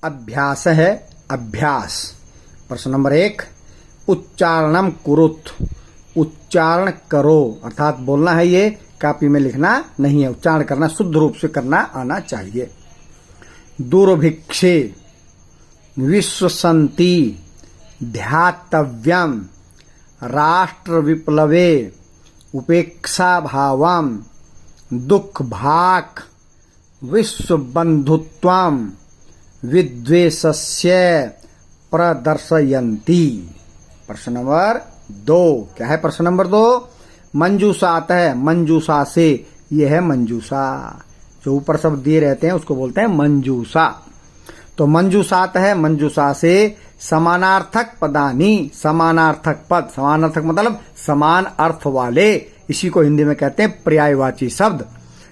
अभ्यास है, अभ्यास। प्रश्न नंबर 1, उच्चारणम कुरुत, उच्चारण करो, अर्थात बोलना है, ये कॉपी में लिखना नहीं है, उच्चारण करना, शुद्ध रूप से करना आना चाहिए। दुर्भिक्षे विश्वसंति ध्यातव्यम राष्ट्र विप्लवे उपेक्षा भावम दुख भाक विश्व बंधुत्वम विद्वेषस्य प्रदर्शयन्ति। प्रश्न नंबर 2, क्या है प्रश्न नंबर 2? मंजूषा आता है, मंजूषा से, ये है मंजूषा, जो ऊपर शब्द दिए रहते हैं उसको बोलते हैं मंजूषा। तो मंजूषा आता है, मंजूषा से समानार्थक पदानी, समानार्थक पद, समानार्थक मतलब समान अर्थ वाले, इसी को हिंदी में कहते हैं पर्यायवाची शब्द।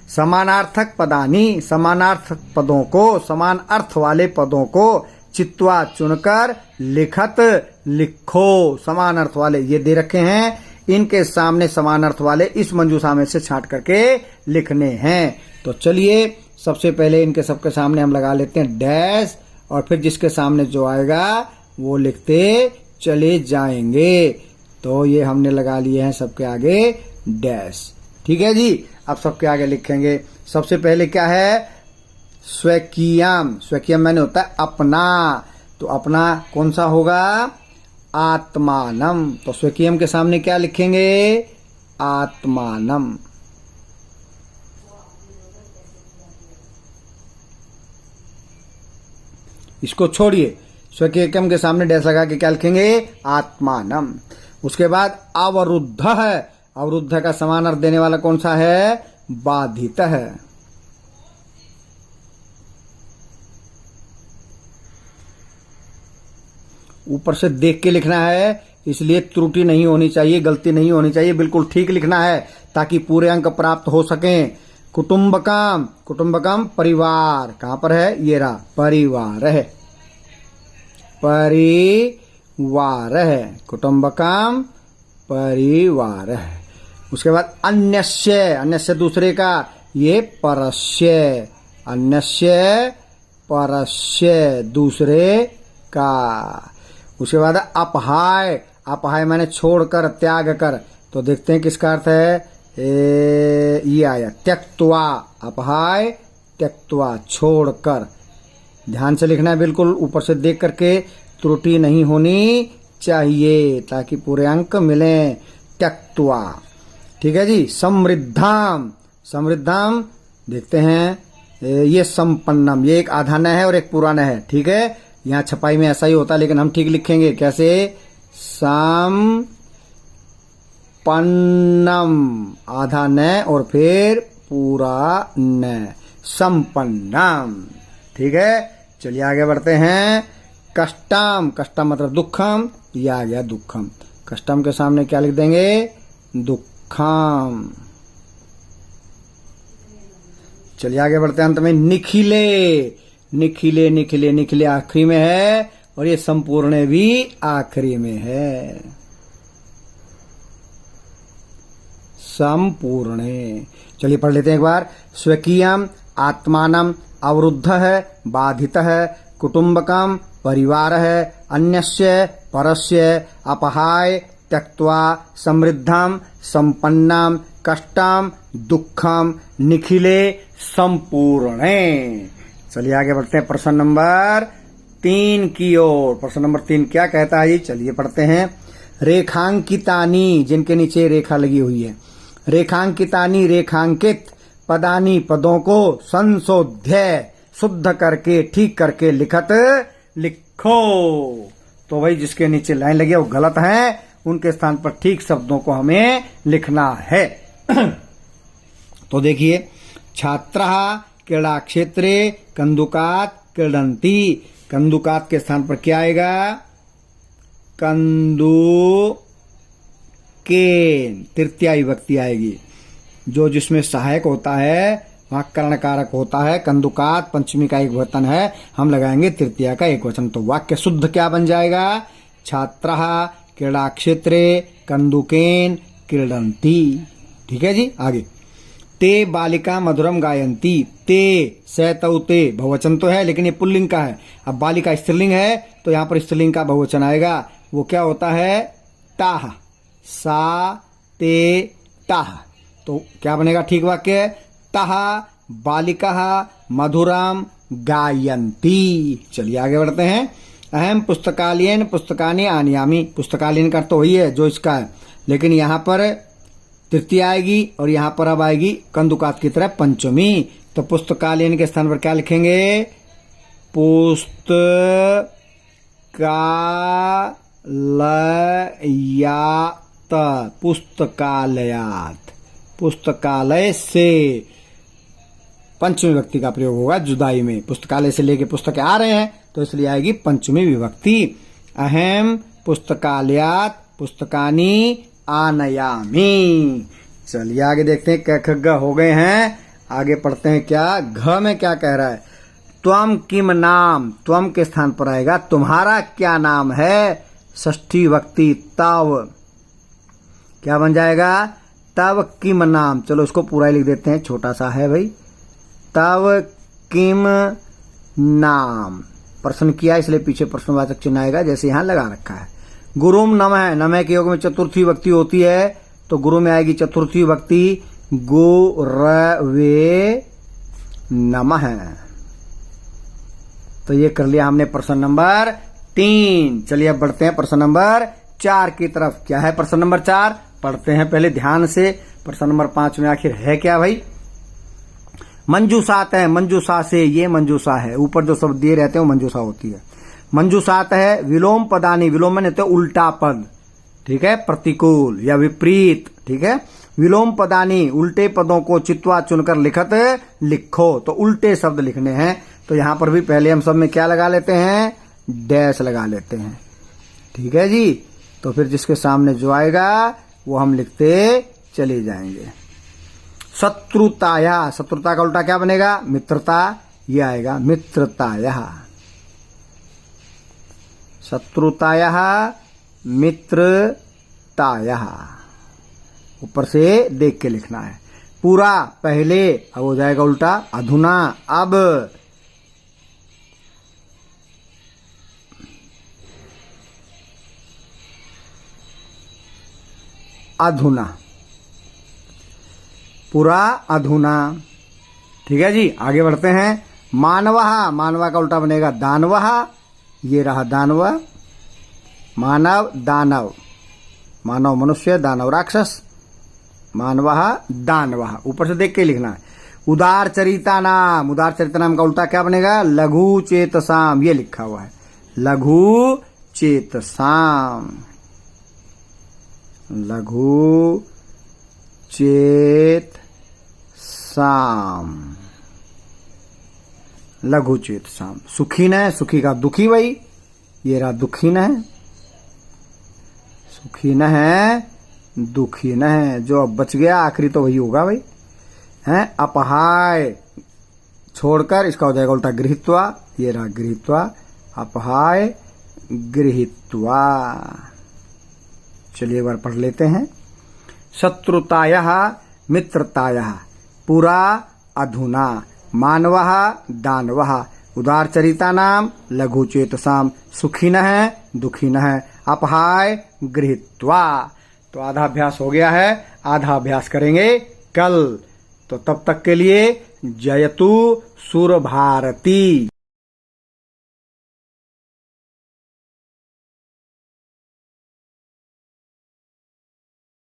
समानार्थक पदानी, समानार्थक पदों को, समान अर्थ वाले पदों को चित्वा चुनकर लिखत लिखो। समान अर्थ वाले ये दे रखे हैं, इनके सामने समान अर्थ वाले इस मंजूषा में से छांट करके लिखने हैं। तो चलिए सबसे पहले इनके सबके सामने हम लगा लेते हैं डैश, और फिर जिसके सामने जो आएगा वो लिखते चले जाएंगे। तो ये हमने लगा लिए हैं सबके आगे डैश, ठीक है जी। अब सबके आगे लिखेंगे। सबसे पहले क्या है? स्वकीयम, स्वकीयम मैंने होता है अपना, तो अपना कौन सा होगा? आत्मानम। तो स्वकीयम के सामने क्या लिखेंगे? आत्मानम। इसको छोड़िए, स्वकीयम के सामने डैश लगा के क्या लिखेंगे? आत्मानम। उसके बाद अवरुद्ध है, अवरुद्ध का समान अर्थ देने वाला कौन सा है? बाधित है। ऊपर से देख के लिखना है, इसलिए त्रुटि नहीं होनी चाहिए, गलती नहीं होनी चाहिए, बिल्कुल ठीक लिखना है ताकि पूरे अंक प्राप्त हो सकें। कुटुंबकम, कुटुंबकम परिवार, कहां पर है? ये रहा, परिवार है, परिवार है, कुटुंबकम परिवार है। उसके बाद अन्यस्य, अन्यस्य दूसरे का, ये परस्य, अन्यस्य परस्य दूसरे का। उसके बाद अपहाय, अपहाय माने छोड़कर, त्याग कर, तो देखते हैं किसका अर्थ है? ये आया त्यक्त्वा, अपहाय त्यक्त्वा, छोड़कर। ध्यान से लिखना है, बिल्कुल ऊपर से देख करके, त्रुटि नहीं होनी चाहिए ताकि पूरे अंक मिलें। त्यक्त्वा, ठीक है जी। समृद्धाम, समृद्धाम देखते हैं, ये संपन्नम, ये एक आधा न है और एक पुराना है, ठीक है। यहाँ छपाई में ऐसा ही होता है, लेकिन हम ठीक लिखेंगे। कैसे? संपन्नम, आधा न और फिर पूरा न, संपन्नम, ठीक है। चलिए आगे बढ़ते हैं। कष्टम, कष्टम मतलब दुखम, ये आ गया दुखम। कष्टम के सामने क्या लिख देंगे? दुखम। चलिए आगे बढ़ते हैं अंत में। निखिले, निखिले, निखिले, निखिले आखिरी में है और ये संपूर्ण भी आखिरी में है। संपूर्ण, चलिए पढ़ लेते हैं एक बार। स्वकीयम आत्मानम, अवरुद्ध है, बाधित है, कुटुंबकम परिवार है, अन्यस्य परस्य, अपहाय त्यक्त्वा, समृद्धम संपन्नम, कष्टम दुखम, निखिले संपूर्ण। चलिए आगे बढ़ते हैं प्रश्न नंबर 3 की ओर। प्रश्न नंबर 3 क्या कहता है? चलिए पढ़ते हैं। रेखांकितानी, जिनके नीचे रेखा लगी हुई है, रेखांकितानी रेखांकित पदानी पदों को संशोध्य शुद्ध करके ठीक करके लिखत लिखो। तो भाई जिसके नीचे लाइन लगी है वो गलत है, उनके स्थान पर ठीक शब्दों को हमें लिखना है। तो देखिए, छात्रः क्रीड़ा क्षेत्रे कंदुकात क्रीडन्ति, कंदुकात के स्थान पर क्या आएगा? कंदुकेन, तृतीया विभक्ति आएगी। जो जिसमें सहायक होता है वहां करणकारक होता है। कंदुकात पंचमी का एक वचन है, हम लगाएंगे तृतीया का एक वचन। तो वाक्य शुद्ध क्या बन जाएगा? छात्रः क्रीड़ा क्षेत्रे कंदुकेन क्रीडन्ति। ठीक है जी। आगे, ते बालिका मधुरम गायंती। ते से तौ ते बहुवचन तो है लेकिन ये पुल्लिंग का है। अब बालिका स्त्रीलिंग है तो यहाँ पर स्त्रीलिंग का बहुवचन आएगा। वो क्या होता है? ताह। सा ते ताह। तो क्या बनेगा ठीक वाक्य? ताह बालिका मधुरम गायंती। चलिए आगे बढ़ते हैं। अहम पुस्तकालयन पुस्तकानि आनयामी। पुस्तकालयन का तो वही है जो इसका है, लेकिन यहाँ पर तृतीय आएगी और यहाँ पर अब आएगी कंदुकात की तरह पंचमी। तो पुस्तकालयन के स्थान पर क्या लिखेंगे? पुस्तकालयात। पुस्तकालयात, पुस्तकालय से पंचमी विभक्ति का प्रयोग होगा जुदाई में। पुस्तकालय से लेके पुस्तकें आ रहे हैं तो इसलिए आएगी पंचमी विभक्ति। अहम पुस्तकालयात पुस्तकानि आनयामी। चलिए आगे देखते हैं। क ख ग हो गए हैं, आगे पढ़ते हैं क्या घ में क्या कह रहा है। त्वम किम नाम। त्वम के स्थान पर आएगा तुम्हारा क्या नाम है। षष्ठी विभक्ति तव। क्या बन जाएगा? तव किम नाम। चलो इसको पूरा ही लिख देते हैं, छोटा सा है भाई। तव किम नाम। प्रश्न किया इसलिए पीछे प्रश्नवाचक चिन्ह आएगा जैसे यहाँ लगा रखा है। गुरुम नमः। नमः के योग में चतुर्थी विभक्ति होती है तो गुरु में आएगी चतुर्थी विभक्ति गुरवे नमः। तो ये कर लिया हमने प्रश्न नंबर 3। चलिए अब बढ़ते हैं प्रश्न नंबर 4 की तरफ। क्या है प्रश्न नंबर 4? पढ़ते हैं पहले ध्यान से। प्रश्न नंबर 5 में आखिर है क्या भाई? मंजूसात है। मंजूसा से, ये मंजूसा है। ऊपर जो शब्द दिए रहते हैं वो मंजूसा होती है। मंजूसात है। विलोम पदानी। विलोम में तो उल्टा पद, ठीक है, प्रतिकूल या विपरीत, ठीक है। विलोम पदानी उल्टे पदों को चित्वा चुनकर लिखत लिखो। तो उल्टे शब्द लिखने हैं तो यहां पर भी पहले हम सब में क्या लगा लेते हैं? डैश लगा लेते हैं, ठीक है जी। तो फिर जिसके सामने जो आएगा वो हम लिखते चले जाएंगे। शत्रुताया। शत्रुता का उल्टा क्या बनेगा? मित्रता। ये आएगा मित्रताया। शत्रुताया मित्रताया। ऊपर से देख के लिखना है। पूरा पहले, अब हो जाएगा उल्टा अधुना। अब अधुना। पूरा अधुना, ठीक है जी। आगे बढ़ते हैं। मानवहा। मानवा का उल्टा बनेगा दानवहा। ये रहा दानव। मानव दानव। मानव मनुष्य, दानव राक्षस। मानवहा दानवहा। ऊपर से देख के लिखना है। उदार चरिता नाम। उदार चरिता नाम का उल्टा क्या बनेगा? लघु चेतसाम। ये लिखा हुआ है लघु चेतसाम। लघु चेत साम। लघु चेत साम। सुखी न। सुखी का दुखी भाई। ये रहा दुखी न है। सुखी न है, दुखी न है। जो अब बच गया आखिरी तो वही होगा भाई, है। अपहाय छोड़कर इसका हो जाएगा उल्टा गृहीत्वा। ये रहा गृहीत्वा। अपहाय गृहीत्वा। चलिए एक बार पढ़ लेते हैं। शत्रुतायः मित्रतायः। पूरा अधुना। मानवः दानवः। उदार चरिता नाम लघु चेतसाम। सुखी न है, दुखी न है। अपहाय गृहीत्वा। तो आधा अभ्यास हो गया है, आधा अभ्यास करेंगे कल। तो तब तक के लिए जयतु सुरभारती।